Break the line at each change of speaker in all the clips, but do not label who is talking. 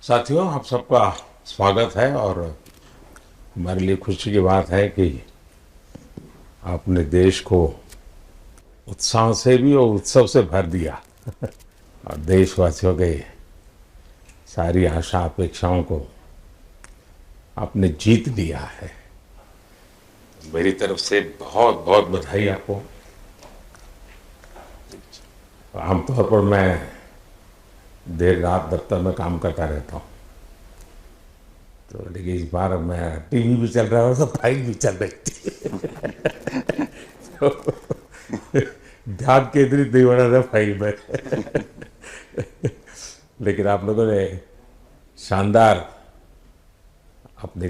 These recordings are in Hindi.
साथियों, आप सबका स्वागत है और हमारे लिए खुशी की बात है कि आपने देश को उत्साह से भी और उत्सव से भर दिया और देशवासियों के सारी आशा अपेक्षाओं को आपने जीत लिया है। मेरी तरफ से बहुत बहुत बधाई आपको। आमतौर पर मैं देर रात दफ्तर में काम करता रहता हूँ, तो लेकिन इस बार मैं टीवी भी चल रहा है और फाइल भी चल रही थी तो ध्यान केंद्रित नहीं हो रहा था फाइल में लेकिन आप लोगों ने शानदार अपने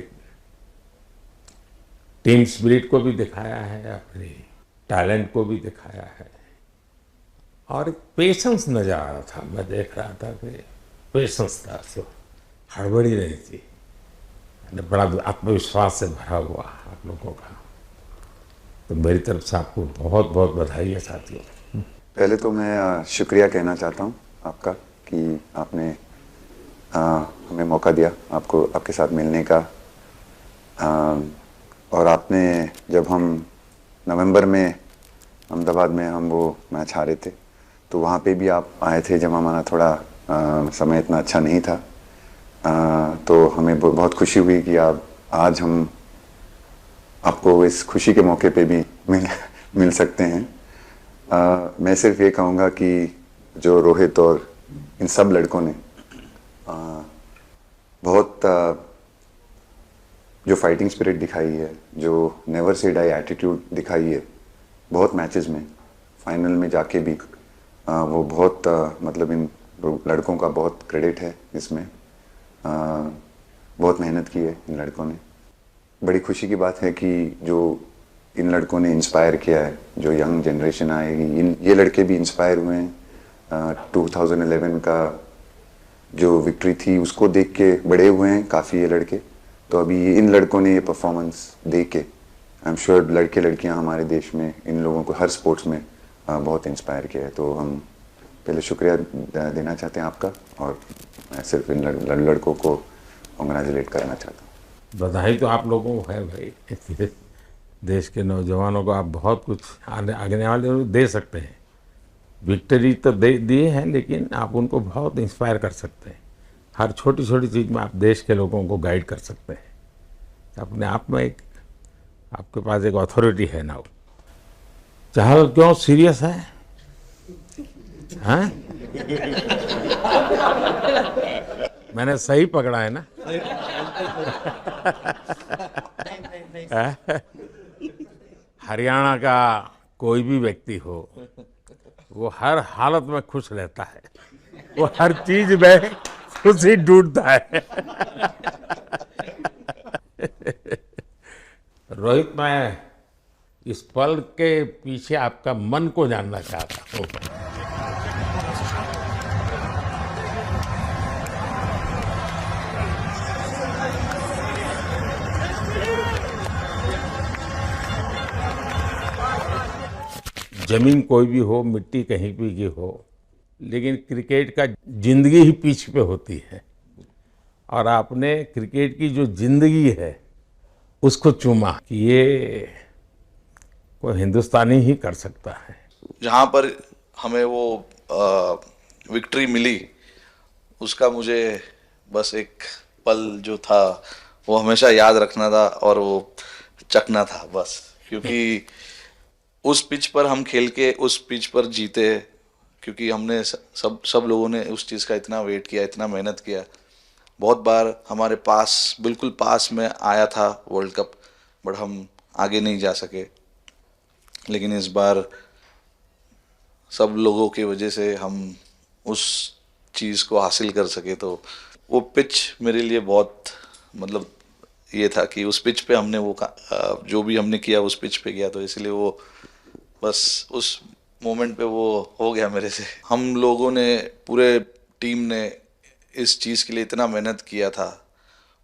टीम स्पिरिट को भी दिखाया है, अपने टैलेंट को भी दिखाया है और एक पेशेंस नजर आ रहा था। मैं देख रहा था कि पेशेंस था, तो हड़बड़ी नहीं थी, बड़ा आत्मविश्वास से भरा हुआ आप लोगों का। तो मेरी तरफ से आपको बहुत बहुत बधाई है साथियों।
पहले तो मैं शुक्रिया कहना चाहता हूँ आपका कि आपने हमें मौका दिया आपको आपके साथ मिलने का। और आपने जब हम नवंबर में अहमदाबाद में हम वो मैच हारे थे, तो वहाँ पे भी आप आए थे जब हमारा थोड़ा समय इतना अच्छा नहीं था। तो हमें बहुत खुशी हुई कि आप आज हम आपको इस खुशी के मौके पे भी मिल सकते हैं। मैं सिर्फ ये कहूँगा कि जो रोहित और इन सब लड़कों ने बहुत जो फाइटिंग स्पिरिट दिखाई है, जो नेवर से डाई एटीट्यूड दिखाई है, बहुत मैचेस में फाइनल में जाके भी वो बहुत मतलब इन लड़कों का बहुत क्रेडिट है इसमें। बहुत मेहनत की है इन लड़कों ने। बड़ी खुशी की बात है कि जो इन लड़कों ने इंस्पायर किया है, जो यंग जनरेशन आएगी, ये लड़के भी इंस्पायर हुए हैं। 2011 का जो विक्ट्री थी उसको देख के बड़े हुए हैं काफ़ी ये लड़के। तो अभी इन लड़कों ने ये परफॉर्मेंस दे के आई एम श्योर लड़के लड़कियां हमारे देश में इन लोगों को हर स्पोर्ट्स में बहुत इंस्पायर किया है। तो हम पहले शुक्रिया देना चाहते हैं आपका, और मैं सिर्फ इन लड़कों को कॉन्ग्रेचुलेट करना चाहता हूँ।
बधाई तो आप लोगों को है भाई देश के नौजवानों को आप बहुत कुछ आगे वाले दे सकते हैं। विक्ट्री तो दे दिए हैं, लेकिन आप उनको बहुत इंस्पायर कर सकते हैं। हर छोटी छोटी चीज़ में आप देश के लोगों को गाइड कर सकते हैं। अपने आप में एक आपके पास एक अथॉरिटी है ना। चाहल क्यों सीरियस है? हाँ? मैंने सही पकड़ा है ना? हरियाणा का कोई भी व्यक्ति हो, वो हर हालत में खुश रहता है, वो हर चीज में खुशी ढूंढता है रोहित, मैं इस पल के पीछे आपका मन को जानना चाहता हूँ। जमीन कोई भी हो, मिट्टी कहीं भी की हो, लेकिन क्रिकेट का जिंदगी ही पिच पे होती है और आपने क्रिकेट की जो जिंदगी है उसको चुमा कि ये कोई हिंदुस्तानी ही कर सकता है।
जहाँ पर हमें वो विक्ट्री मिली, उसका मुझे बस एक पल जो था वो हमेशा याद रखना था और वो चखना था बस। क्योंकि उस पिच पर हम खेल के उस पिच पर जीते, क्योंकि हमने सब लोगों ने उस चीज़ का इतना वेट किया, इतना मेहनत किया। बहुत बार हमारे पास, बिल्कुल पास में आया था वर्ल्ड कप, बट हम आगे नहीं जा सके। लेकिन इस बार सब लोगों की वजह से हम उस चीज़ को हासिल कर सके। तो वो पिच मेरे लिए बहुत मतलब ये था कि उस पिच पे हमने वो जो भी हमने किया उस पिच पे किया, तो इसलिए वो बस उस मोमेंट पे वो हो गया मेरे से। हम लोगों ने, पूरे टीम ने इस चीज़ के लिए इतना मेहनत किया था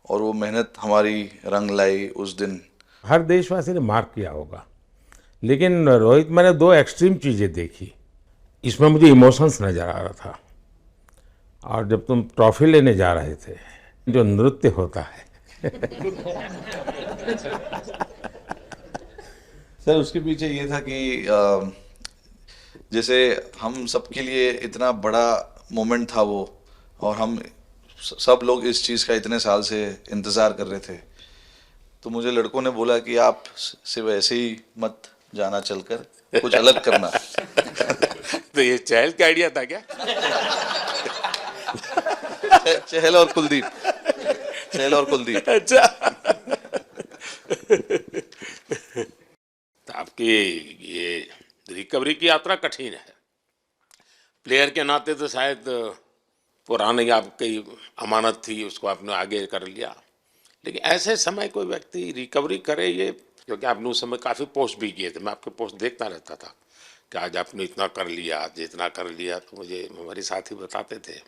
और वो मेहनत हमारी रंग लाई उस दिन।
हर देशवासी ने मार्क किया होगा, लेकिन रोहित, मैंने दो एक्सट्रीम चीज़ें देखी। इसमें मुझे इमोशंस नज़र आ रहा था। और जब तुम ट्रॉफी लेने जा रहे थे, जो नृत्य होता है
सर उसके पीछे ये था कि जैसे हम सबके लिए इतना बड़ा मोमेंट था वो, और हम सब लोग इस चीज़ का इतने साल से इंतज़ार कर रहे थे, तो मुझे लड़कों ने बोला कि आप सिर्फ ऐसे ही मत जाना, चलकर कुछ अलग करना।
तो ये चहल का आइडिया था क्या?
चहल और कुलदीप, चहल और कुलदीप।
अच्छा। तो आपकी ये रिकवरी की यात्रा कठिन है। प्लेयर के नाते तो शायद पुरानी आपकी अमानत थी, उसको आपने आगे कर लिया, लेकिन ऐसे समय कोई व्यक्ति रिकवरी करे, ये क्योंकि आपने उस समय काफ़ी पोस्ट भी किए थे, मैं आपके पोस्ट देखता रहता था कि आज आपने इतना कर लिया, आज इतना कर लिया, तो मुझे हमारे साथी बताते थे।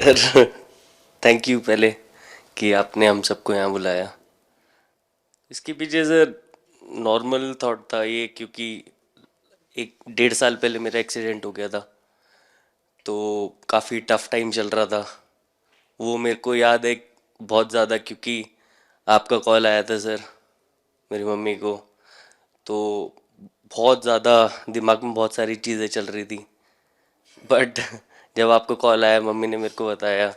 सर थैंक यू पहले कि आपने हम सबको यहाँ बुलाया। इसके पीछे सर नॉर्मल थॉट था ये, क्योंकि 1-1.5 साल पहले मेरा एक्सीडेंट हो गया था, तो काफ़ी टफ टाइम चल रहा था। वो मेरे को याद है बहुत ज़्यादा, क्योंकि आपका कॉल आया था सर मेरी मम्मी को, तो बहुत ज़्यादा दिमाग में बहुत सारी चीज़ें चल रही थी। बट जब आपका कॉल आया, मम्मी ने मेरे को बताया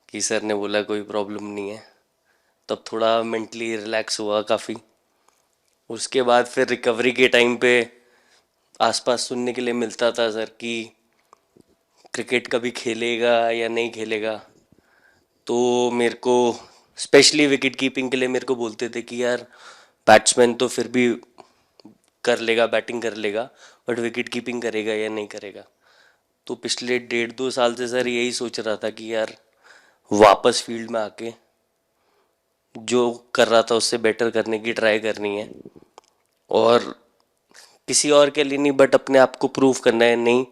कि सर ने बोला कोई प्रॉब्लम नहीं है, तब थोड़ा मेंटली रिलैक्स हुआ काफ़ी। उसके बाद फिर रिकवरी के टाइम पे आसपास सुनने के लिए मिलता था सर कि क्रिकेट कभी खेलेगा या नहीं खेलेगा, तो मेरे को स्पेशली विकेट कीपिंग के लिए मेरे को बोलते थे कि यार बैट्समैन तो फिर भी कर लेगा, बैटिंग कर लेगा, बट विकेट कीपिंग करेगा या नहीं करेगा। तो पिछले 1.5-2 साल से सर यही सोच रहा था कि यार वापस फील्ड में आके जो कर रहा था उससे बेटर करने की ट्राई करनी है, और किसी और के लिए नहीं बट अपने आप को प्रूव करना है, नहीं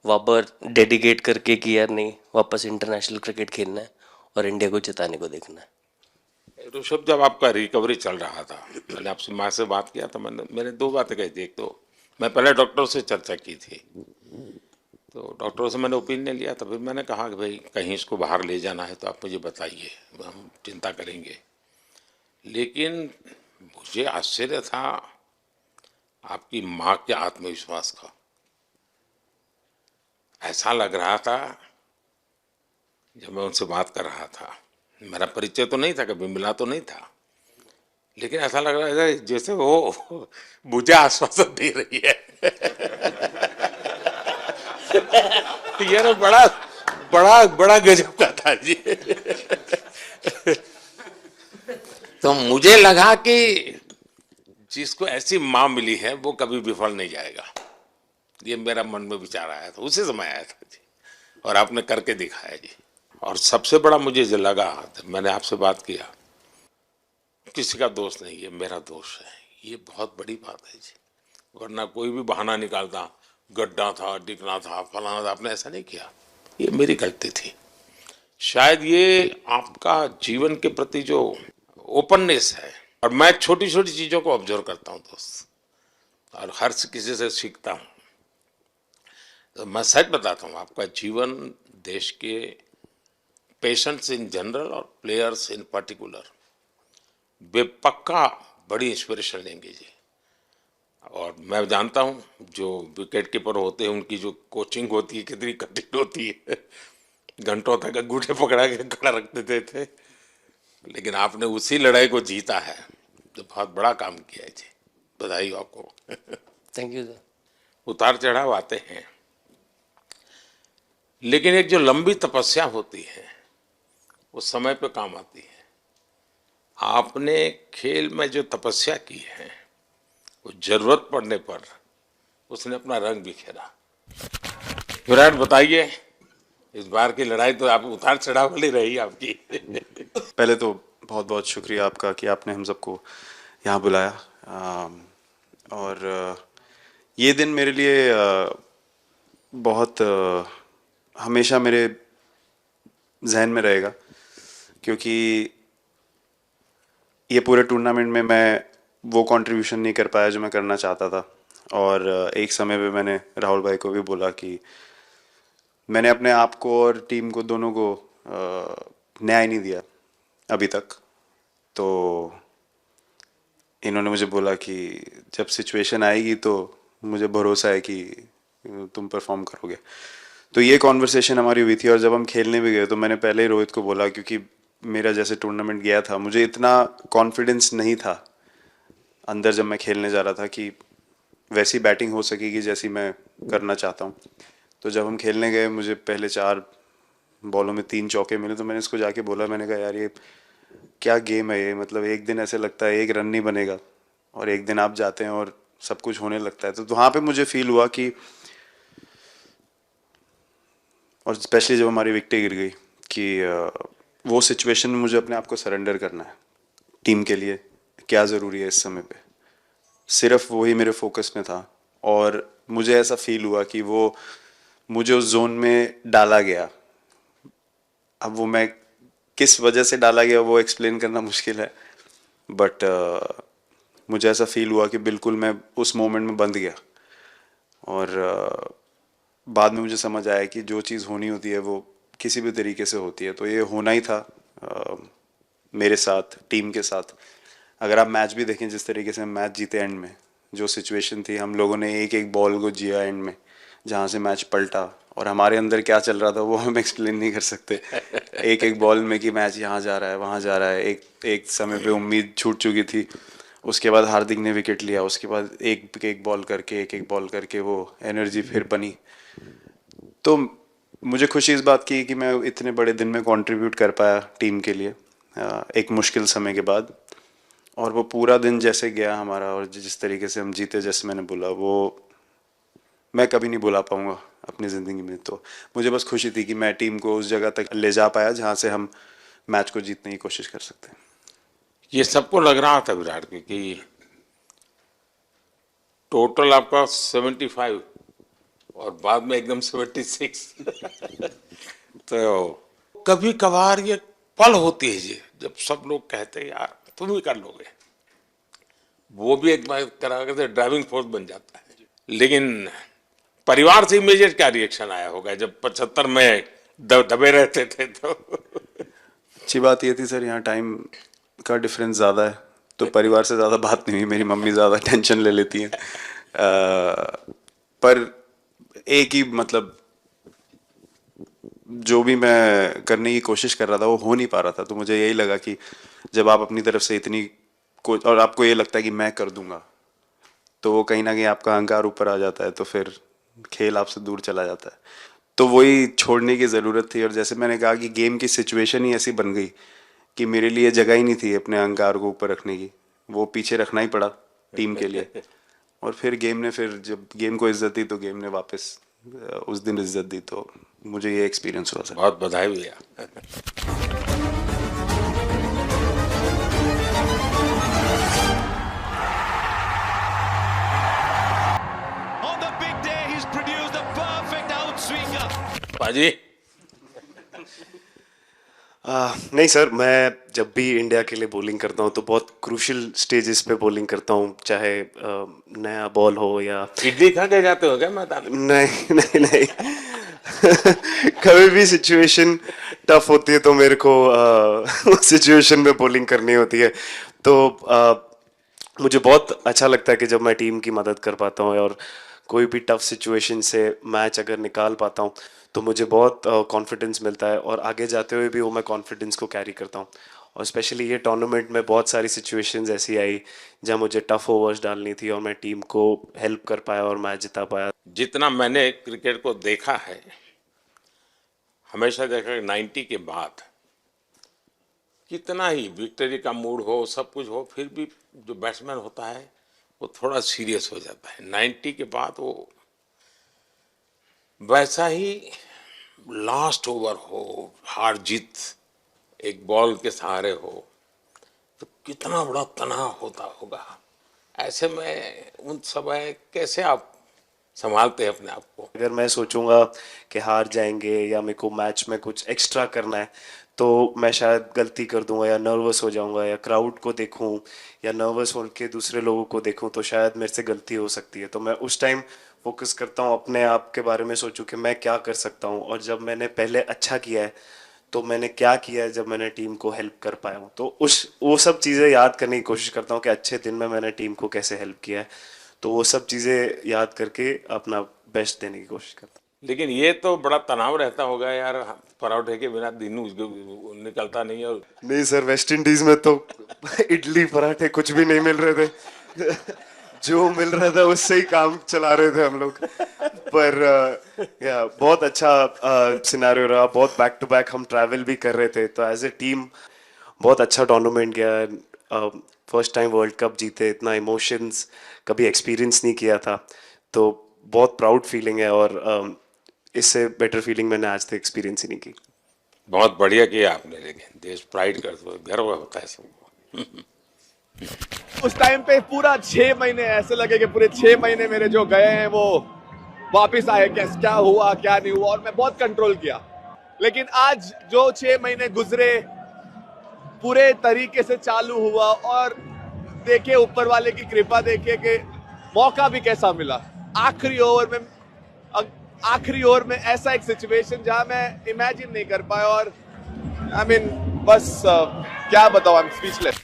वापस डेडिकेट करके कि यार नहीं, वापस इंटरनेशनल क्रिकेट खेलना है और इंडिया को जिताने को देखना है।
ऋषभ, जब आपका रिकवरी चल रहा था, मैंने आपसे माँ से बात किया था, मैंने दो बातें कही थी। एक तो मैं पहले डॉक्टर से चर्चा की थी, तो डॉक्टरों से मैंने ओपिनियन लिया था, फिर मैंने कहा कि भाई कहीं इसको बाहर ले जाना है तो आप मुझे बताइए, हम चिंता करेंगे। लेकिन मुझे आश्चर्य था आपकी माँ के आत्मविश्वास का। ऐसा लग रहा था जब मैं उनसे बात कर रहा था, मेरा परिचय तो नहीं था, कभी मिला तो नहीं था, लेकिन ऐसा लग रहा था जैसे वो मुझे आश्वासन दे रही है। यार बड़ा बड़ा बड़ा गजब का था जी। तो मुझे लगा कि जिसको ऐसी माँ मिली है वो कभी विफल नहीं जाएगा, ये मेरा मन में विचार आया था, उसी समय आया था जी, और आपने करके दिखाया जी। और सबसे बड़ा मुझे जो लगा, मैंने आपसे बात किया, किसी का दोष नहीं, ये मेरा दोष है, ये बहुत बड़ी बात है जी। वरना कोई भी बहाना निकालता, गड्ढा था, डिगना था, फलाना था, आपने ऐसा नहीं किया, ये मेरी गलती थी। शायद ये आपका जीवन के प्रति जो ओपननेस है, और मैं छोटी छोटी चीज़ों को ऑब्जर्व करता हूँ दोस्त, और हर किसी से सीखता हूँ। तो मैं सच बताता हूँ, आपका जीवन देश के पेशेंट्स इन जनरल और प्लेयर्स इन पर्टिकुलर वे पक्का बड़ी इंस्पिरेशन लेंगे जी। और मैं जानता हूँ जो विकेट कीपर होते हैं उनकी जो कोचिंग होती है कितनी कठिन होती है, घंटों तक अंगूठे पकड़ा के खड़ा रख देते थे, लेकिन आपने उसी लड़ाई को जीता है, तो बहुत बड़ा काम किया है जी, बधाई हो आपको।
Thank you sir.
उतार चढ़ाव आते हैं, लेकिन एक जो लंबी तपस्या होती है वो समय पे काम आती है। आपने खेल में जो तपस्या की है वो जरूरत पड़ने पर उसने अपना रंग बिखेरा। विराट, बताइए, इस बार की लड़ाई तो आप उतार चढ़ाव वाली रही आपकी।
पहले तो बहुत बहुत शुक्रिया आपका कि आपने हम सबको यहाँ बुलाया, और ये दिन मेरे लिए बहुत हमेशा मेरे जहन में रहेगा, क्योंकि ये पूरे टूर्नामेंट में मैं वो कंट्रीब्यूशन नहीं कर पाया जो मैं करना चाहता था। और एक समय पे मैंने राहुल भाई को भी बोला कि मैंने अपने आप को और टीम को दोनों को न्याय नहीं दिया अभी तक। तो इन्होंने मुझे बोला कि जब सिचुएशन आएगी तो मुझे भरोसा है कि तुम परफॉर्म करोगे। तो ये कॉन्वर्सेशन हमारी हुई थी। और जब हम खेलने भी गए तो मैंने पहले ही रोहित को बोला, क्योंकि मेरा जैसे टूर्नामेंट गया था मुझे इतना कॉन्फिडेंस नहीं था अंदर जब मैं खेलने जा रहा था कि वैसी बैटिंग हो सकेगी जैसी मैं करना चाहता हूँ। तो जब हम खेलने गए मुझे पहले 4 बॉलों में 3 चौके मिले। तो मैंने इसको जाके बोला, मैंने कहा यार ये क्या गेम है ये, मतलब एक दिन ऐसे लगता है एक रन नहीं बनेगा और एक दिन आप जाते हैं और सब कुछ होने लगता है। तो वहाँ पे मुझे फील हुआ कि, और स्पेशली जब हमारी विकेट गिर गई, कि वो सिचुएशन में मुझे अपने आप को सरेंडर करना है। टीम के लिए क्या ज़रूरी है इस समय पे, सिर्फ वही मेरे फोकस में था। और मुझे ऐसा फील हुआ कि वो मुझे उस जोन में डाला गया। अब वो मैं किस वजह से डाला गया वो एक्सप्लेन करना मुश्किल है, बट मुझे ऐसा फील हुआ कि बिल्कुल मैं उस मोमेंट में बंध गया। और बाद में मुझे समझ आया कि जो चीज़ होनी होती है वो किसी भी तरीके से होती है। तो ये होना ही था मेरे साथ, टीम के साथ। अगर आप मैच भी देखें, जिस तरीके से हम मैच जीते एंड में, जो सिचुएशन थी, हम लोगों ने एक एक बॉल को जिया एंड में, जहाँ से मैच पलटा। और हमारे अंदर क्या चल रहा था वो हम एक्सप्लेन नहीं कर सकते। एक एक बॉल में कि मैच यहाँ जा रहा है वहाँ जा रहा है। एक समय पे उम्मीद छूट चुकी थी। उसके बाद हार्दिक ने विकेट लिया, उसके बाद एक एक बॉल करके वो एनर्जी फिर बनी। तो मुझे खुशी इस बात की कि मैं इतने बड़े दिन में कंट्रीब्यूट कर पाया टीम के लिए एक मुश्किल समय के बाद। और वो पूरा दिन जैसे गया हमारा और जिस तरीके से हम जीते, जैसे मैंने बोला, वो मैं कभी नहीं भुला पाऊंगा अपनी ज़िंदगी में। तो मुझे बस खुशी थी कि मैं टीम को उस जगह तक ले जा पाया जहाँ से हम मैच को जीतने की कोशिश कर सकते हैं।
ये सबको लग रहा था विराट की कि टोटल आपका 75 और बाद में एकदम 76। तो कभी कभार ये पल होती है जी, जब सब लोग कहते हैं यार तुम ही कर लोगे, वो भी एक बार करा के ड्राइविंग फोर्स बन जाता है। लेकिन परिवार से इमीडिएट क्या रिएक्शन आया होगा जब 75 में दबे रहते थे? तो
अच्छी बात ये थी सर, यहाँ टाइम का डिफरेंस ज़्यादा है, तो परिवार से ज़्यादा बात नहीं हुई। मेरी मम्मी ज़्यादा टेंशन ले लेती हैं। पर एक ही, मतलब जो भी मैं करने की कोशिश कर रहा था वो हो नहीं पा रहा था। तो मुझे यही लगा कि जब आप अपनी तरफ से इतनी और आपको ये लगता है कि मैं कर दूंगा, तो वो कहीं ना कहीं आपका अहंकार ऊपर आ जाता है, तो फिर खेल आपसे दूर चला जाता है। तो वही छोड़ने की ज़रूरत थी। और जैसे मैंने कहा कि गेम की सिचुएशन ही ऐसी बन गई कि मेरे लिए जगह ही नहीं थी अपने अहंकार को ऊपर रखने की, वो पीछे रखना ही पड़ा टीम के लिए। और फिर गेम ने, फिर जब गेम को इज्जत दी तो गेम ने वापस उस दिन इज्जत दी। तो मुझे ये एक्सपीरियंस हुआ सर।
बहुत बधाई भैया।
On the big day, he's produced a perfect outswinger.
पाजी
नहीं सर, मैं जब भी इंडिया के लिए बॉलिंग करता हूँ तो बहुत क्रूशियल स्टेजेस पे बॉलिंग करता हूँ, चाहे नया बॉल हो या
इडली खा के जाते हो क्या मैदान में?
नहीं नहीं नहीं। कभी भी सिचुएशन टफ होती है तो मेरे को उस सिचुएशन में बॉलिंग करनी होती है। तो मुझे बहुत अच्छा लगता है कि जब मैं टीम की मदद कर पाता हूँ और कोई भी टफ सिचुएशन से मैच अगर निकाल पाता हूँ तो मुझे बहुत कॉन्फिडेंस मिलता है। और आगे जाते हुए भी वो मैं कॉन्फिडेंस को कैरी करता हूँ। और स्पेशली ये टूर्नामेंट में बहुत सारी सिचुएशंस ऐसी आई जहाँ मुझे टफ ओवर्स डालनी थी और मैं टीम को हेल्प कर पाया और मैच जिता पाया।
जितना मैंने क्रिकेट को देखा है, हमेशा देखा कि 90 के बाद कितना ही विक्ट्री का मूड हो, सब कुछ हो, फिर भी जो बैट्समैन होता है वो थोड़ा सीरियस हो जाता है। 90 के बाद वो वैसा ही लास्ट ओवर हो, हार जीत एक बॉल के सहारे हो, तो कितना बड़ा तनाव होता होगा। ऐसे में उन समय कैसे आप संभालते हैं अपने आप को।
अगर मैं सोचूंगा कि हार जाएंगे या मेरे को मैच में कुछ एक्स्ट्रा करना है तो मैं शायद गलती कर दूंगा या नर्वस हो जाऊंगा या क्राउड को देखूं या नर्वस होकर दूसरे लोगों को देखूं तो शायद मेरे से गलती हो सकती है। तो मैं उस टाइम फोकस करता हूं, अपने आप के बारे में सोचूं कि मैं क्या कर सकता हूं और जब मैंने पहले अच्छा किया है तो मैंने क्या किया है जब मैंने टीम को हेल्प कर पाया हूँ। तो वो सब चीज़ें याद करने की कोशिश करता हूँ कि अच्छे दिन में मैंने टीम को कैसे हेल्प किया है। तो वो सब चीज़ें याद करके अपना बेस्ट देने की कोशिश करता हूँ।
लेकिन ये तो बड़ा तनाव रहता होगा यार, पराठे के बिना दिन निकलता नहीं। और
नहीं सर, वेस्ट इंडीज में तो इडली पराठे कुछ भी नहीं मिल रहे थे जो मिल रहा था उससे ही काम चला रहे थे हम लोग। पर या बहुत अच्छा सिनेरियो रहा, बहुत बैक टू बैक हम ट्रैवल भी कर रहे थे तो एज ए टीम बहुत अच्छा टूर्नामेंट गया। फर्स्ट टाइम वर्ल्ड कप जीते, इतना इमोशंस कभी एक्सपीरियंस नहीं किया था तो बहुत प्राउड फीलिंग है और इससे बेटर फीलिंग मैंने आज तक एक्सपीरियंस ही नहीं की।
बहुत बढ़िया किया आपने, लेकिन देश प्राइड करते हुए गर्व होता है सबको।
उस टाइम पे पूरा 6 महीने ऐसे लगे कि पूरे 6 महीने मेरे जो गए हैं वो वापस आए, क्या हुआ क्या नहीं हुआ, और मैं बहुत कंट्रोल किया। लेकिन आज जो 6 महीने गुजरे पूरे तरीके से चालू हुआ और देखे ऊपर वाले की कृपा, देखे कि मौका भी कैसा मिला। आखिरी ओवर में ऐसा एक सिचुएशन जहां मैं इमेजिन नहीं कर पाया और आई मीन बस क्या बताऊं, आई एम स्पीचलेस।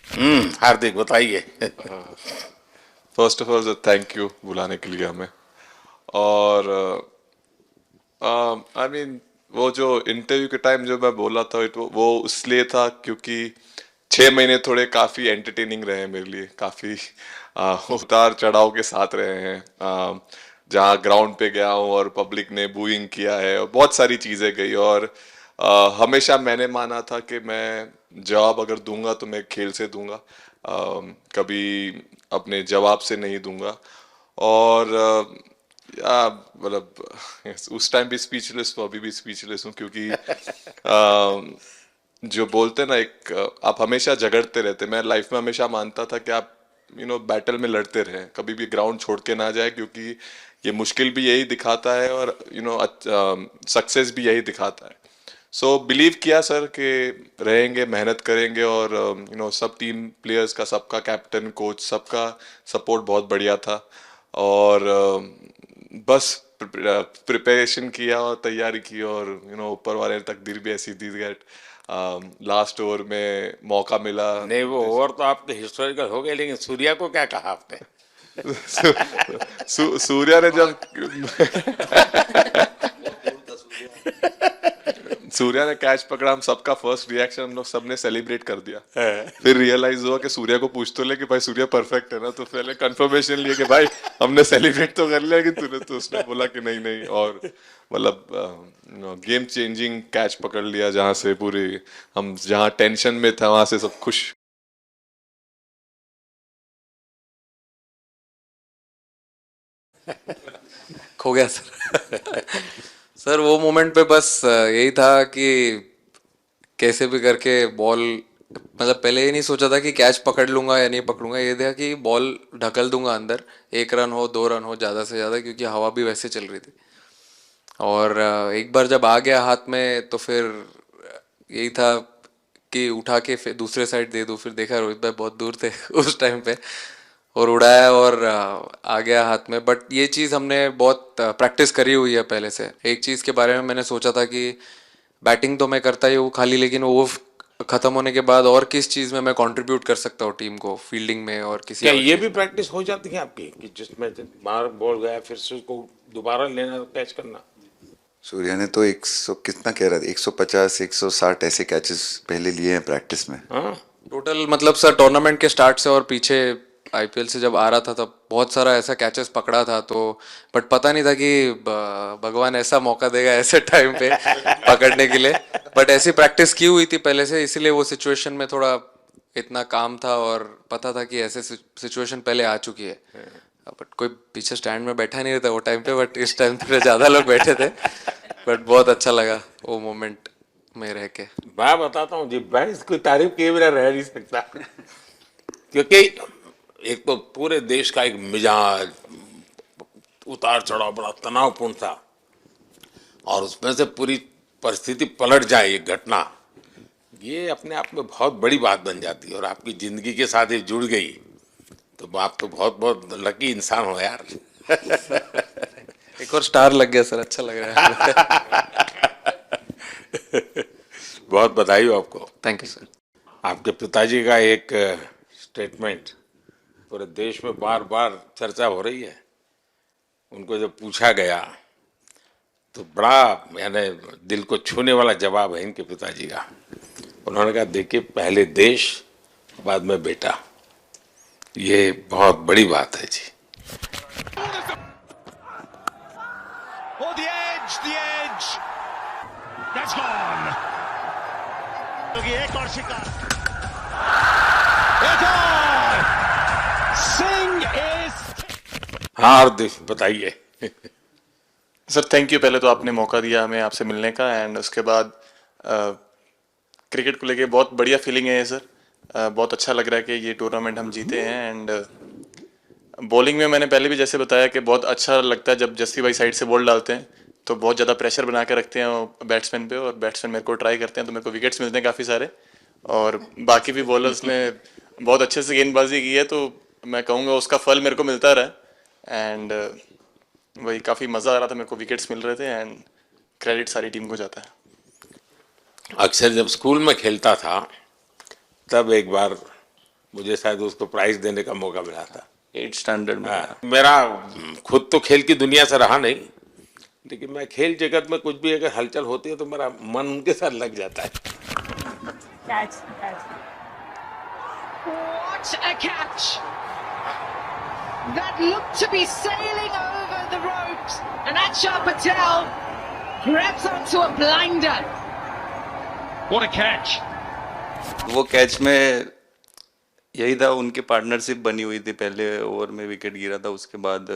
हार्दिक बताइए।
First of all thank you बुलाने के लिए हमें। और आई मीन वो जो इंटरव्यू के टाइम जो मैं बोला था वो इसलिए था क्योंकि 6 महीने थोड़े काफ़ी एंटरटेनिंग रहे हैं मेरे लिए, काफ़ी उतार चढ़ाव के साथ रहे हैं। जहाँ ग्राउंड पे गया हूँ और पब्लिक ने बूइंग किया है और बहुत सारी चीज़ें गई और हमेशा मैंने माना था कि मैं जवाब अगर दूंगा तो मैं खेल से दूंगा, कभी अपने जवाब से नहीं दूंगा। और मतलब उस टाइम भी स्पीचलेस हूँ, अभी भी स्पीचलेस हूँ क्योंकि जो बोलते ना एक आप हमेशा झगड़ते रहते। मैं लाइफ में हमेशा मानता था कि आप बैटल में लड़ते रहें, कभी भी ग्राउंड छोड़ के ना जाए क्योंकि ये मुश्किल भी यही दिखाता है और सक्सेस भी यही दिखाता है। सो बिलीव किया सर कि रहेंगे, मेहनत करेंगे और सब टीम प्लेयर्स का, सबका कैप्टन कोच सबका सपोर्ट बहुत बढ़िया था और बस प्रिपरेशन किया और तैयारी की और ऊपर वाले ने तकदीर भी ऐसी दी दैट लास्ट ओवर में मौका मिला।
नहीं, वो ओवर तो आपके हिस्टोरिकल हो गए, लेकिन सूर्या को क्या कहा आपने?
सूर्या ने जब सूर्या ने कैच पकड़ा, हम सबका फर्स्ट रिएक्शन हम लोग सबने सेलिब्रेट कर दिया। फिर रियलाइज हुआ कि सूर्या को पूछ तो ले कि भाई सूर्या परफेक्ट है ना, तो पहले कंफर्मेशन लिए कि भाई हमने सेलिब्रेट तो कर लिया, लेकिन तूने तो उसने बोला कि नहीं नहीं। और मतलब गेम चेंजिंग कैच पकड़ लिया जहां से पूरी हम जहां टेंशन में था वहां से सब खुश।
खो गया सर। सर वो मोमेंट पे बस यही था कि कैसे भी करके बॉल, मतलब पहले ये नहीं सोचा था कि कैच पकड़ लूंगा या नहीं पकड़ूंगा, ये था कि बॉल ढकल दूंगा अंदर, 1 रन हो 2 रन हो ज़्यादा से ज़्यादा, क्योंकि हवा भी वैसे चल रही थी। और एक बार जब आ गया हाथ में तो फिर यही था कि उठा के फिर दूसरे साइड दे दूँ। फिर देखा रोहित भाई बहुत दूर थे उस टाइम पे और उड़ाया और आ गया हाथ में। बट ये चीज़ हमने बहुत प्रैक्टिस करी हुई है पहले से। एक चीज़ के बारे में मैंने सोचा था कि बैटिंग तो मैं करता ही हूँ खाली, लेकिन वो खत्म होने के बाद और किस चीज़ में मैं कंट्रीब्यूट कर सकता हूँ टीम को, फील्डिंग में और किसी।
क्या ये भी प्रैक्टिस हो जाती है आपकी कि जिसमें बाहर बॉल गया फिर से उसको दोबारा लेना, कैच करना?
सूर्या ने तो 100 कितना कह रहा था, 150 160 ऐसे कैचेस पहले लिए हैं प्रैक्टिस में।
टोटल मतलब सर टूर्नामेंट के स्टार्ट से और पीछे आईपीएल से जब आ रहा था तब बहुत सारा ऐसा कैचेस पकड़ा था। तो बट पता नहीं था कि भगवान ऐसा मौका देगा ऐसे टाइम पे पकड़ने के लिए। बट ऐसी प्रैक्टिस की हुई थी पहले से, इसीलिए वो सिचुएशन में थोड़ा इतना काम था और पता था कि ऐसे सिचुएशन पहले आ चुकी है। बट कोई पीछे स्टैंड में बैठा नहीं रहता वो टाइम पे, बट इस टाइम पे ज़्यादा लोग बैठे थे। बट बहुत अच्छा लगा वो मोमेंट में रह के।
मैं बताता हूँ जी, भाई इसकी तारीफ किए बिना रह नहीं सकता क्योंकि एक तो पूरे देश का एक मिजाज, उतार चढ़ाव बड़ा तनावपूर्ण था, और उसमें से पूरी परिस्थिति पलट जाए एक घटना, ये अपने आप में बहुत बड़ी बात बन जाती है और आपकी जिंदगी के साथ ये जुड़ गई, तो आप तो बहुत बहुत लकी इंसान हो यार।
एक और स्टार लग गया सर, अच्छा लग रहा है।
बहुत बधाई हो आपको।
Thank you sir.
आपके पिताजी का एक स्टेटमेंट पूरे देश में बार बार चर्चा हो रही है। उनको जब पूछा गया तो बड़ा यानी दिल को छूने वाला जवाब है इनके पिताजी का। उन्होंने कहा, देखिए पहले देश बाद में बेटा, ये बहुत बड़ी बात है जी।
Oh, the edge. That's gone. एक और शिकार। It's on. Singh is.
हाँ हार्दिक बताइए।
सर थैंक यू, पहले तो आपने मौका दिया हमें आपसे मिलने का, एंड उसके बाद क्रिकेट को लेके बहुत बढ़िया फीलिंग है सर। बहुत अच्छा लग रहा है कि ये टूर्नामेंट हम जीते हैं। एंड बॉलिंग में मैंने पहले भी जैसे बताया कि बहुत अच्छा लगता है जब जस्सी भाई साइड से बॉल डालते हैं, तो बहुत ज़्यादा प्रेशर बना के रखते हैं बैट्समैन पे, और बैट्समैन मेरे को ट्राई करते हैं तो मेरे को विकेट्स मिलते हैं काफ़ी सारे। और बाकी भी बॉलर्स ने बहुत अच्छे से गेंदबाजी की है, तो मैं कहूँगा उसका फल मेरे को मिलता रहा। एंड वही काफ़ी मज़ा आ रहा था, मेरे को विकेट्स मिल रहे थे, एंड क्रेडिट सारी टीम को जाता है।
अक्सर जब स्कूल में खेलता था तब एक बार मुझे शायद उसको प्राइज देने का मौका मिला था
8th स्टैंडर्ड में।
मेरा खुद तो खेल की दुनिया से रहा नहीं, लेकिन मैं खेल जगत में कुछ भी अगर हलचल होती है तो मेरा मन उनके साथ लग जाता है।
What a catch! That looked to be sailing over the ropes, and Achar Patel grabs onto a blinder.
What a catch.
वो कैच में यही था, उनकी पार्टनरशिप बनी हुई थी। पहले ओवर में विकेट गिरा था, उसके बाद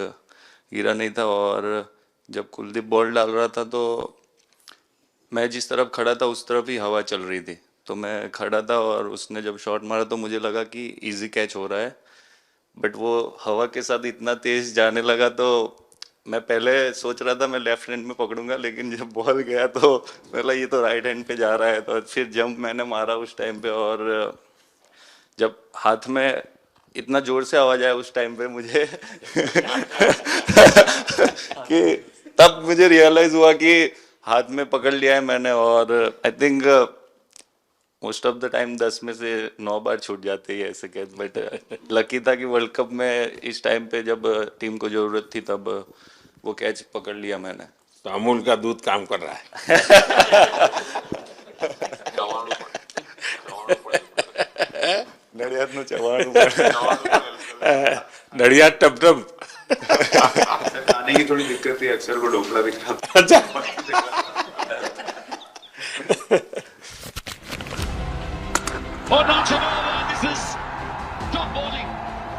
गिरा नहीं था, और जब कुलदीप बॉल डाल रहा था तो मैं जिस तरफ खड़ा था उस तरफ ही हवा चल रही थी, तो मैं खड़ा था और उसने जब शॉट मारा तो मुझे लगा कि इजी कैच हो रहा है, बट वो हवा के साथ इतना तेज जाने लगा तो मैं पहले सोच रहा था मैं लेफ्ट हैंड में पकड़ूंगा, लेकिन जब बॉल गया तो पहला ये तो राइट हैंड पे जा रहा है, तो फिर जंप मैंने मारा उस टाइम पे, और जब हाथ में इतना जोर से आवाज आया उस टाइम पे मुझे कि तब मुझे रियलाइज हुआ कि हाथ में पकड़ लिया है मैंने। और I think most of the time 10 में से 9 बार छूट जाते हैं ऐसे कैच, बट लकी था कि वर्ल्ड कप में इस टाइम पे जब टीम को जरूरत थी तब वो कैच पकड़ लिया मैंने।
तो अमूल का दूध काम कर रहा है। नड़िया टप टप
खाने की थोड़ी दिक्कत थी, अक्सर को ढोकला दिख रहा था।
अच्छा
Oh, not at all. This is top bowling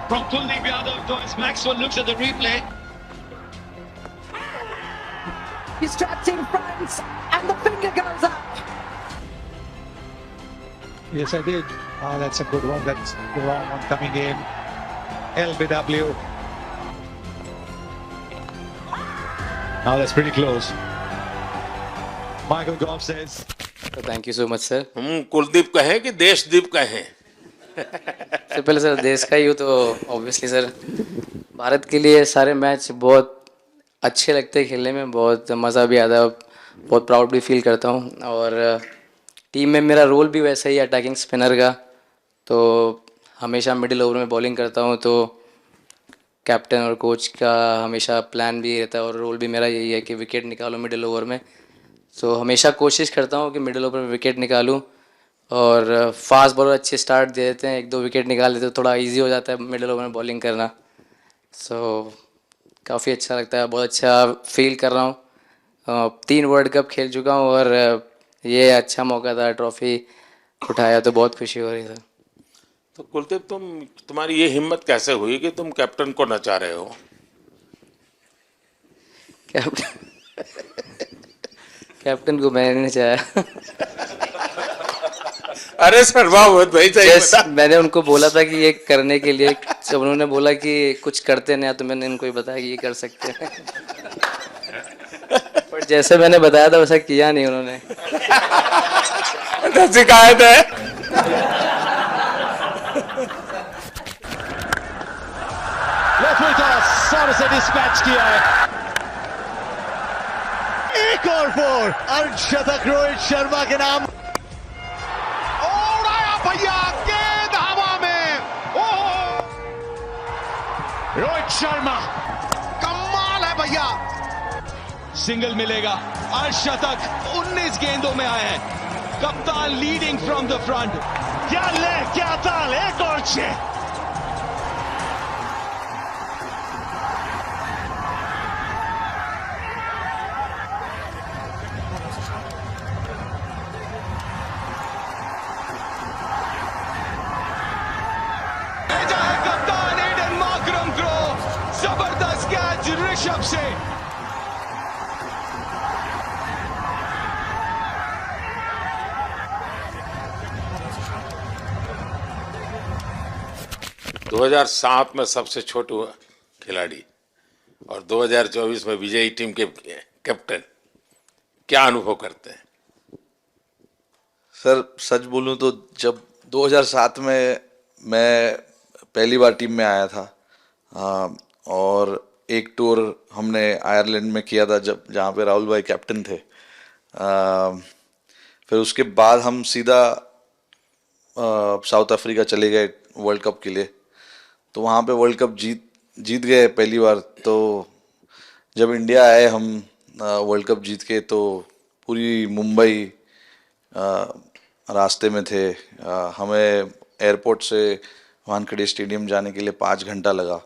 from Kuldeep Yadav. Thomas Maxwell looks at the replay.
He's trapped in front, and the finger goes up.
Yes, I did. Oh, that's a good one. That's the wrong one coming in. LBW. Now that's pretty close. Michael Goff says.
Thank you so much sir.
Kuldeep कहें कि देशदीप कहें?
सबसे पहले सर देश का ही हो तो ऑब्वियसली सर भारत के लिए सारे मैच बहुत अच्छे लगते हैं खेलने में, बहुत मज़ा भी आता है, बहुत प्राउड भी फील करता हूँ। और टीम में मेरा रोल भी वैसा ही है अटैकिंग स्पिनर का, तो हमेशा मिडिल ओवर में बॉलिंग करता हूँ, तो कैप्टन और कोच का हमेशा प्लान भी रहता है और रोल भी मेरा यही है कि विकेट निकालो मिडिल ओवर में। सो हमेशा कोशिश करता हूँ कि मिडिल ओवर में विकेट निकालूँ, और फास्ट बॉलर अच्छे स्टार्ट दे देते हैं, 1-2 विकेट निकाल देते तो थोड़ा इजी हो जाता है मिडिल ओवर में बॉलिंग करना। सो काफ़ी अच्छा लगता है, बहुत अच्छा फील कर रहा हूँ। 3 वर्ल्ड कप खेल चुका हूँ और ये अच्छा मौका था, ट्रॉफी उठाया तो बहुत खुशी हो रही है।
तो कुलदीप तुम्हारी ये हिम्मत कैसे हुई कि तुम कैप्टन को नचा रहे हो? कैप्टन को मैंने नचाया। अरे शर्मा मत भाई, सही
जैसे
बता।
मैंने उनको बोला था कि ये करने के लिए, जब उन्होंने बोला कि कुछ करते नहीं तो मैंने इनको ही बताया कि ये कर सकते हैं। पर जैसे मैंने बताया था वैसा किया नहीं उन्होंने।
शिकायत है।
सारे से डिस्पैच किया है। एक और 4 अर्धशतक रोहित शर्मा के नाम। और आया भैया गेंद हवा में। ओह रोहित शर्मा कमाल है भैया। सिंगल मिलेगा, अर्धशतक 19 गेंदों में आए हैं। कप्तान लीडिंग फ्रॉम द फ्रंट। क्या ले क्या ताल, एक और 6। कप्तान एडन मार्करम थ्रो, जबरदस्त कैच ऋषभ से।
दो 2007 में सबसे छोटे खिलाड़ी और 2024 में विजयी टीम के कैप्टन, क्या अनुभव करते हैं?
सर सच बोलूं तो जब 2007 में मैं पहली बार टीम में आया था, और एक टूर हमने आयरलैंड में किया था जब जहाँ पे राहुल भाई कैप्टन थे। फिर उसके बाद हम सीधा साउथ अफ्रीका चले गए वर्ल्ड कप के लिए। तो वहाँ पे वर्ल्ड कप जीत गए पहली बार। तो जब इंडिया आए हम वर्ल्ड कप जीत के, तो पूरी मुंबई रास्ते में थे। हमें एयरपोर्ट से वानखेड़े स्टेडियम जाने के लिए 5 घंटा लगा।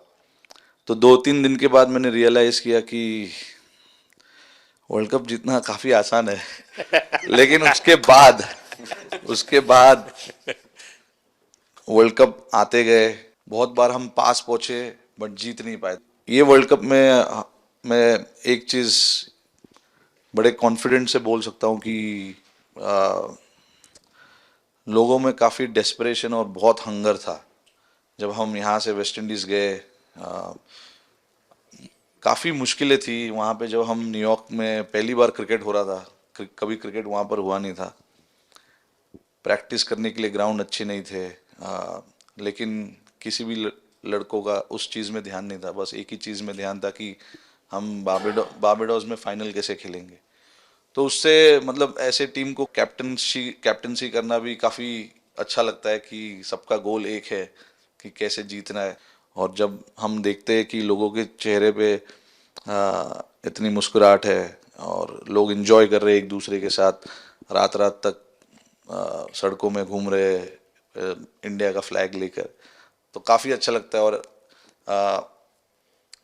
तो 2-3 दिन के बाद मैंने रियलाइज़ किया कि वर्ल्ड कप जीतना काफ़ी आसान है। लेकिन उसके बाद वर्ल्ड कप आते गए, बहुत बार हम पास पहुँचे बट जीत नहीं पाए। ये वर्ल्ड कप में मैं एक चीज़ बड़े कॉन्फिडेंट से बोल सकता हूँ कि लोगों में काफ़ी डेस्परेशन और बहुत हंगर था। जब हम यहाँ से वेस्ट इंडीज़ गए, काफ़ी मुश्किलें थी वहाँ पे। जब हम न्यूयॉर्क में पहली बार क्रिकेट हो रहा था, कभी क्रिकेट वहाँ पर हुआ नहीं था। प्रैक्टिस करने के लिए ग्राउंड अच्छे नहीं थे, लेकिन किसी भी लड़कों का उस चीज़ में ध्यान नहीं था। बस एक ही चीज़ में ध्यान था कि हम बारबाडोस में फाइनल कैसे खेलेंगे। तो उससे मतलब ऐसे टीम को कैप्टनसी करना भी काफ़ी अच्छा लगता है कि सबका गोल एक है कि कैसे जीतना है। और जब हम देखते हैं कि लोगों के चेहरे पे इतनी मुस्कुराहट है और लोग एंजॉय कर रहे हैं एक दूसरे के साथ, रात रात तक सड़कों में घूम रहे इंडिया का फ्लैग लेकर, तो काफ़ी अच्छा लगता है। और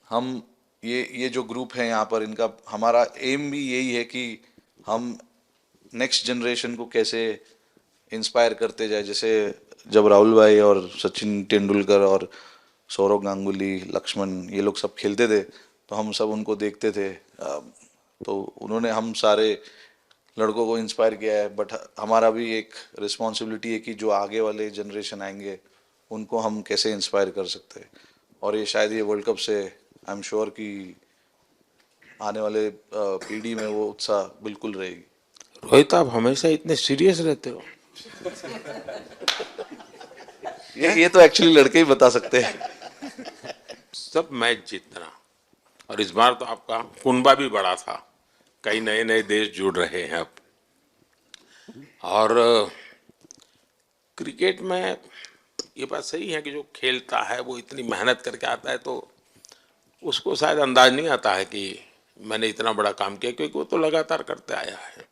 हम ये जो ग्रुप है यहाँ पर, इनका हमारा एम भी यही है कि हम नेक्स्ट जनरेशन को कैसे इंस्पायर करते जाए। जैसे जब राहुल भाई और सचिन तेंदुलकर और सौरव गांगुली, लक्ष्मण, ये लोग सब खेलते थे तो हम सब उनको देखते थे। तो उन्होंने हम सारे लड़कों को इंस्पायर किया है। बट हमारा भी एक रिस्पॉन्सिबिलिटी है कि जो आगे वाले जनरेशन आएंगे उनको हम कैसे इंस्पायर कर सकते हैं। और ये शायद ये वर्ल्ड कप से आई एम श्योर कि आने वाले पीढ़ी में वो उत्साह बिल्कुल रहेगी।
रोहित, आप हमेशा इतने सीरियस रहते हो।
ये तो एक्चुअली लड़के ही बता सकते हैं।
सब मैच जीतना, और इस बार तो आपका कुनबा भी बड़ा था, कई नए नए देश जुड़ रहे हैं अब। और क्रिकेट में ये बात सही है कि जो खेलता है वो इतनी मेहनत करके आता है, तो उसको शायद अंदाज नहीं आता है कि मैंने इतना बड़ा काम किया, क्योंकि वो तो लगातार करते आया है।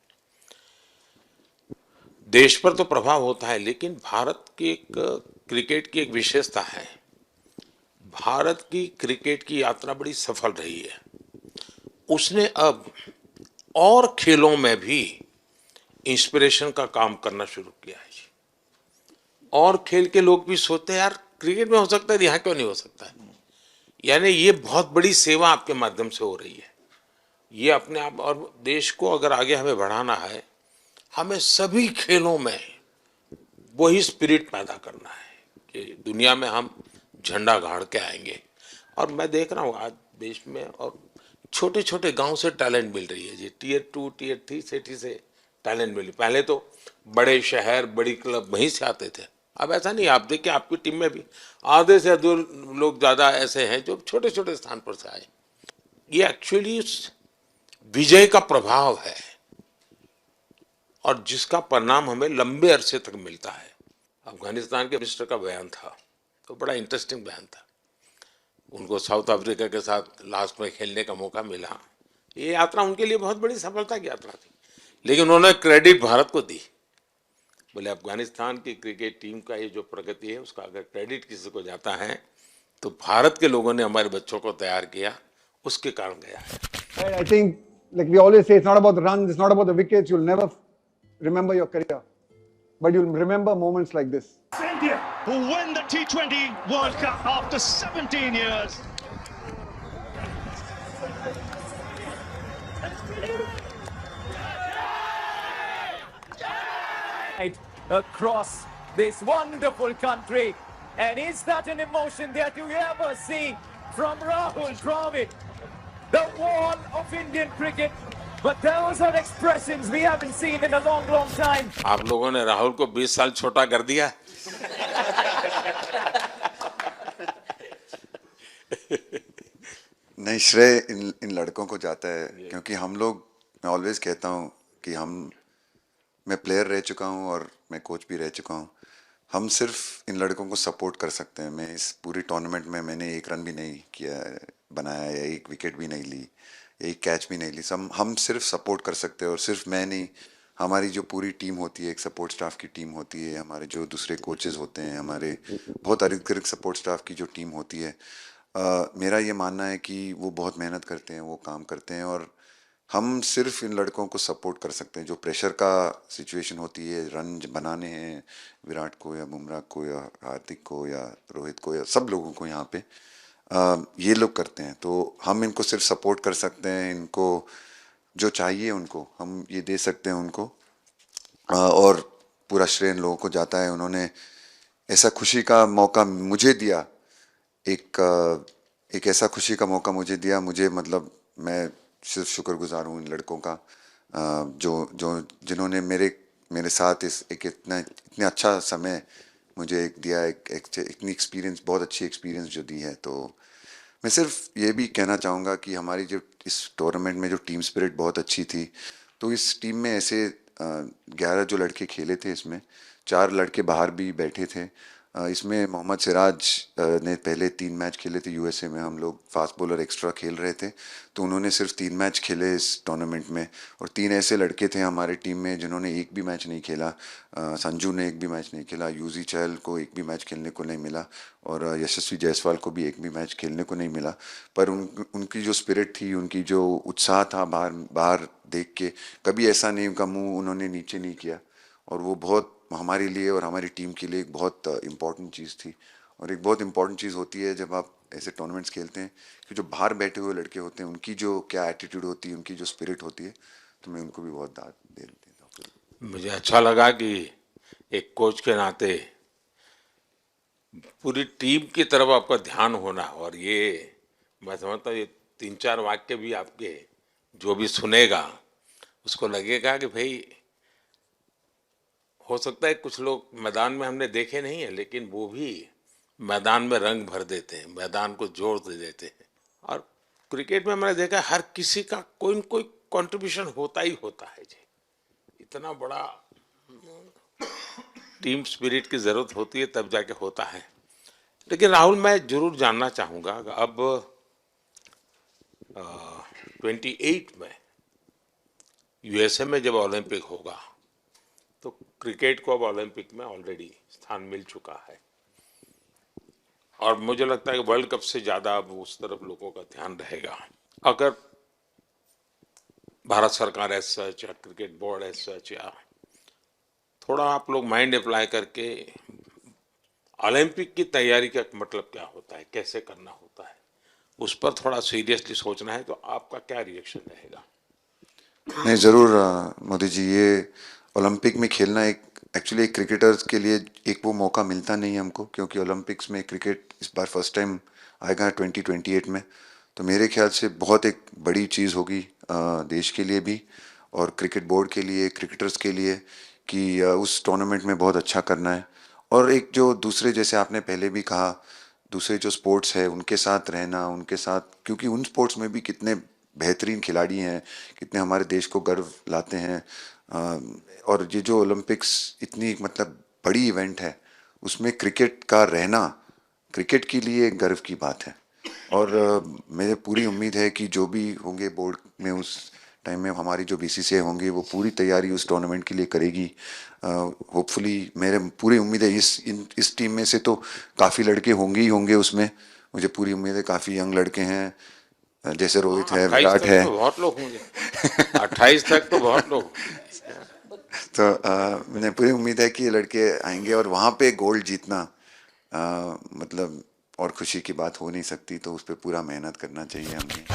देश पर तो प्रभाव होता है, लेकिन भारत की एक क्रिकेट की एक विशेषता है, भारत की क्रिकेट की यात्रा बड़ी सफल रही है। उसने अब और खेलों में भी इंस्पिरेशन का काम करना शुरू किया है। और खेल के लोग भी सोचते हैं यार क्रिकेट में हो सकता है, यहाँ क्यों नहीं हो सकता है। यानी ये बहुत बड़ी सेवा आपके माध्यम से हो रही है। ये अपने आप, और देश को अगर आगे हमें बढ़ाना है, हमें सभी खेलों में वही स्पिरिट पैदा करना है कि दुनिया में हम झंडा गाड़ के आएंगे। और मैं देख रहा हूँ आज देश में और छोटे छोटे गांव से टैलेंट मिल रही है जी, टियर 2 टियर 3 सिटी से टैलेंट मिली। पहले तो बड़े शहर बड़ी क्लब वहीं से आते थे, अब ऐसा नहीं। आप देखिए आपकी टीम में भी आधे से अधिक लोग ज़्यादा ऐसे हैं जो छोटे छोटे स्थान पर से आए। ये एक्चुअली विजय का प्रभाव है और जिसका परिणाम हमें लंबे अरसे तक मिलता है। अफगानिस्तान के मिनिस्टर का बयान था तो बड़ा इंटरेस्टिंग बयान था। उनको साउथ अफ्रीका के साथ लास्ट में खेलने का मौका मिला। ये यात्रा उनके लिए बहुत बड़ी सफलता की यात्रा थी, लेकिन उन्होंने क्रेडिट भारत को दी। बोले अफगानिस्तान की क्रिकेट टीम का ये जो प्रगति है उसका अगर क्रेडिट किसी को जाता है तो भारत के लोगों ने हमारे बच्चों को तैयार किया, उसके कारण गया है।
I think, like we always say, it's not about the runs, it's not about the wickets. You'll never remember your career, but you'll remember moments like this.
India, who win the T20 World Cup after 17 years.
Across this wonderful country, and is that an emotion that you ever see from Rahul Dravid, the wall of Indian cricket? But those are expressions we haven't seen in a long, long time.
आप लोगों ने राहुल को 20 साल छोटा कर दिया।
नहीं, श्रेय इन लड़कों को जाता है, क्योंकि हम लोग, मैं ऑलवेज कहता हूँ कि मैं प्लेयर रह चुका हूँ और मैं कोच भी रह चुका हूँ। हम सिर्फ इन लड़कों को सपोर्ट कर सकते हैं। मैं इस पूरी टूर्नामेंट में मैंने एक रन भी नहीं किया बनाया या एक विकेट भी नहीं ली, एक कैच भी नहीं ली। हम सिर्फ सपोर्ट कर सकते हैं। और सिर्फ मैं नहीं, हमारी जो पूरी टीम होती है, एक सपोर्ट स्टाफ की टीम होती है, हमारे जो दूसरे कोचेज़ होते हैं, हमारे बहुत अधिक सपोर्ट स्टाफ की जो टीम होती है, मेरा ये मानना है कि वो बहुत मेहनत करते हैं, वो काम करते हैं और हम सिर्फ इन लड़कों को सपोर्ट कर सकते हैं। जो प्रेशर का सिचुएशन होती है, रन बनाने हैं विराट को या बुमराह को या हार्दिक को या रोहित को या सब लोगों को यहाँ पे ये लोग करते हैं। तो हम इनको सिर्फ सपोर्ट कर सकते हैं, इनको जो चाहिए उनको हम ये दे सकते हैं उनको। और पूरा श्रेय इन लोगों को जाता है। उन्होंने ऐसा खुशी का मौका मुझे दिया, एक ऐसा खुशी का मौका मुझे दिया। मुझे मतलब मैं सिर्फ शुक्रगुजार हूँ इन लड़कों का, जिन्होंने मेरे साथ इतने अच्छा समय मुझे दिया, इतनी एक्सपीरियंस, बहुत अच्छी एक्सपीरियंस जो दी है। तो मैं सिर्फ ये भी कहना चाहूँगा कि हमारी जो इस टूर्नामेंट में जो टीम स्पिरिट बहुत अच्छी थी। तो इस टीम में ऐसे 11 जो लड़के खेले थे, इसमें 4 लड़के बाहर भी बैठे थे। इसमें मोहम्मद सिराज ने पहले 3 मैच खेले थे यूएसए में। हम लोग फास्ट बॉलर एक्स्ट्रा खेल रहे थे, तो उन्होंने सिर्फ 3 मैच खेले इस टूर्नामेंट में। और 3 ऐसे लड़के थे हमारे टीम में जिन्होंने एक भी मैच नहीं खेला। संजू ने एक भी मैच नहीं खेला, यूजी चहल को एक भी मैच खेलने को नहीं मिला और यशस्वी जायसवाल को भी एक भी मैच खेलने को नहीं मिला। पर उनकी जो स्पिरिट थी, उनकी जो उत्साह था बाहर देख के, कभी ऐसा नहीं उनका मुँह उन्होंने नीचे नहीं किया। और वो बहुत हमारे लिए और हमारी टीम के लिए एक बहुत इम्पॉर्टेंट चीज़ थी। और एक बहुत इम्पॉर्टेंट चीज़ होती है जब आप ऐसे टूर्नामेंट्स खेलते हैं कि जो बाहर बैठे हुए लड़के होते हैं, उनकी जो क्या एटीट्यूड होती है, उनकी जो स्पिरिट होती है, तो मैं उनको भी बहुत दाद दे देता हूँ।
मुझे अच्छा लगा कि एक कोच के नाते पूरी टीम की तरफ आपका ध्यान होना। और ये मैं समझता हूँ ये 3-4 वाक्य भी आपके जो भी सुनेगा उसको लगेगा कि भाई हो सकता है कुछ लोग मैदान में हमने देखे नहीं है, लेकिन वो भी मैदान में रंग भर देते हैं, मैदान को जोर दे देते हैं। और क्रिकेट में मैंने देखा हर किसी का कोई न कोई कंट्रीब्यूशन होता ही होता है जी। इतना बड़ा टीम स्पिरिट की ज़रूरत होती है तब जाके होता है। लेकिन राहुल, मैं जरूर जानना चाहूँगा, अब 28 में यूएसए में जब ओलंपिक होगा तो क्रिकेट को अब ओलंपिक में ऑलरेडी स्थान मिल चुका है और मुझे लगता है कि वर्ल्ड कप से ज़्यादा अब उस तरफ लोगों का ध्यान रहेगा। अगर भारत सरकार एज सच या क्रिकेट बोर्ड एज सच या थोड़ा आप लोग माइंड अप्लाई करके ओलंपिक की तैयारी का मतलब क्या होता है, कैसे करना होता है, उस पर थोड़ा सीरियसली सोचना है, तो आपका क्या रिएक्शन रहेगा?
नहीं, ज़रूर मोदी जी, ये ओलंपिक में खेलना एक एक्चुअली क्रिकेटर्स के लिए एक वो मौका मिलता नहीं है हमको, क्योंकि ओलंपिक्स में क्रिकेट इस बार फर्स्ट टाइम आएगा 2028 में। तो मेरे ख्याल से बहुत एक बड़ी चीज़ होगी देश के लिए भी और क्रिकेट बोर्ड के लिए, क्रिकेटर्स के लिए, कि उस टूर्नामेंट में बहुत अच्छा करना है। और एक जो दूसरे, जैसे आपने पहले भी कहा, दूसरे जो स्पोर्ट्स है उनके साथ रहना, उनके साथ, क्योंकि उन स्पोर्ट्स में भी कितने बेहतरीन खिलाड़ी हैं, कितने हमारे देश को गर्व लाते हैं। और ये जो ओलंपिक्स इतनी मतलब बड़ी इवेंट है, उसमें क्रिकेट का रहना क्रिकेट के लिए एक गर्व की बात है। और मुझे पूरी उम्मीद है कि जो भी होंगे बोर्ड में उस टाइम में, हमारी जो बीसीसीआई होंगे वो पूरी तैयारी उस टूर्नामेंट के लिए करेगी। होपफुली मेरे पूरी उम्मीद है इस टीम में से तो काफ़ी लड़के होंगे ही होंगे उसमें, मुझे पूरी उम्मीद है। काफ़ी यंग लड़के हैं, जैसे रोहित है, विराट है,
तो बहुत लोग होंगे 28 तक तो बहुत लोग।
तो मुझे पूरी उम्मीद है कि ये लड़के आएंगे और वहाँ पे गोल्ड जीतना मतलब और खुशी की बात हो नहीं सकती। तो उस पर पूरा मेहनत करना चाहिए हमें।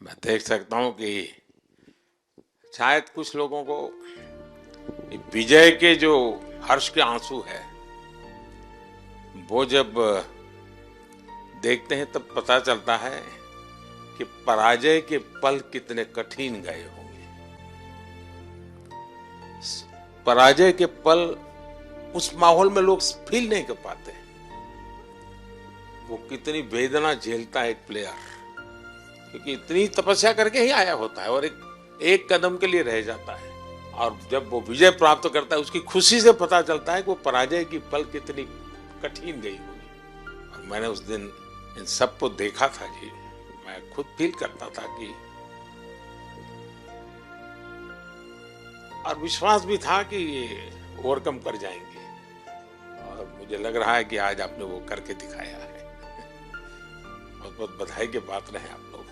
मैं देख सकता हूं कि शायद कुछ लोगों को विजय के जो हर्ष के आंसू है, वो जब देखते हैं तब पता चलता है कि पराजय के पल कितने कठिन गए होंगे। पराजय के पल उस माहौल में लोग फील नहीं कर पाते। वो कितनी वेदना झेलता है एक प्लेयर, क्योंकि इतनी तपस्या करके ही आया होता है और एक कदम के लिए रह जाता है। और जब वो विजय प्राप्त करता है, उसकी खुशी से पता चलता है कि वो पराजय की पल कितनी कठिन गई होगी। और मैंने उस दिन इन सबको देखा था जी, मैं खुद फील करता था कि, और विश्वास भी था कि ये ओवरकम कर जाएंगे। और मुझे लग रहा है कि आज आपने वो करके दिखाया है। बहुत बहुत बधाई के पात्र हैं आप लोग।